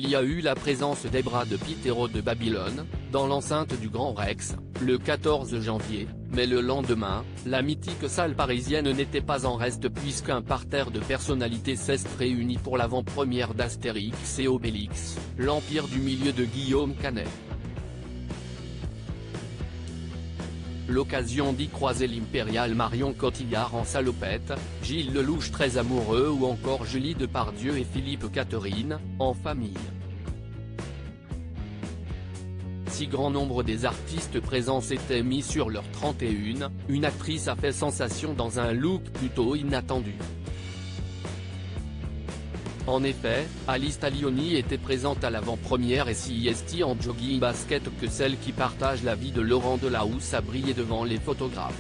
il y a eu la présence des bras de Pitt héros de Babylone, dans l'enceinte du Grand Rex, le 14 janvier, mais le lendemain, la mythique salle parisienne n'était pas en reste puisqu'un parterre de personnalités s'est réuni pour l'avant-première d'Astérix et Obélix, l'Empire du Milieu de Guillaume Canet. L'occasion d'y croiser l'impériale Marion Cotillard en salopette, Gilles Lelouch très amoureux ou encore Julie Depardieu et Philippe Catherine, en famille. Si grand nombre des artistes présents s'étaient mis sur leur 31, une actrice a fait sensation dans un look plutôt inattendu. En effet, Alice Talioni était présente à l'avant-première et si est en jogging basket que celle qui partage la vie de Laurent Delahousse a brillé devant les photographes.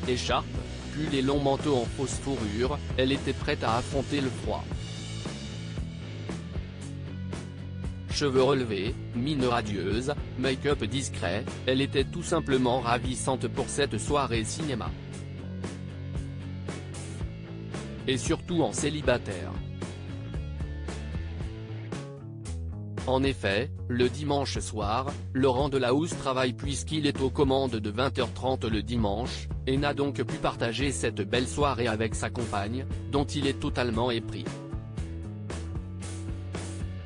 Écharpe, pull et long manteau en fausse fourrure, elle était prête à affronter le froid. Cheveux relevés, mine radieuse, make-up discret, elle était tout simplement ravissante pour cette soirée cinéma. Et surtout en célibataire. En effet, le dimanche soir, Laurent Delahousse travaille puisqu'il est aux commandes de 20h30 le dimanche, et n'a donc pu partager cette belle soirée avec sa compagne, dont il est totalement épris.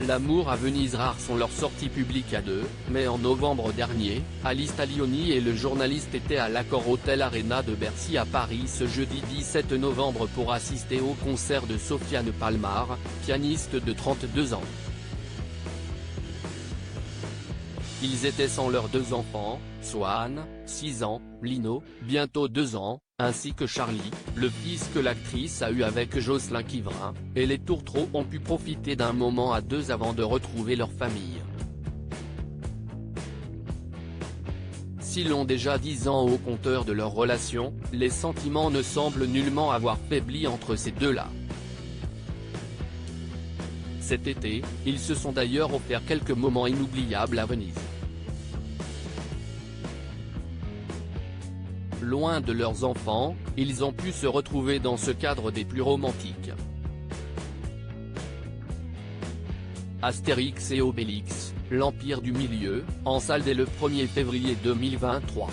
L'amour à Venise rares sont leurs sorties publiques à deux, mais en novembre dernier, Alice Talioni et le journaliste étaient à l'Accor Hotel Arena de Bercy à Paris ce jeudi 17 novembre pour assister au concert de Sofiane Palmar, pianiste de 32 ans. Ils étaient sans leurs deux enfants, Swan, 6 ans, Lino, bientôt 2 ans, ainsi que Charlie, le fils que l'actrice a eu avec Jocelyn Quivrin, et les tourtereaux ont pu profiter d'un moment à deux avant de retrouver leur famille. S'ils ont déjà 10 ans au compteur de leur relation, les sentiments ne semblent nullement avoir faibli entre ces deux-là. Cet été, ils se sont d'ailleurs offert quelques moments inoubliables à Venise. Loin de leurs enfants, ils ont pu se retrouver dans ce cadre des plus romantiques. Astérix et Obélix, l'Empire du Milieu, en salle dès le 1er février 2023.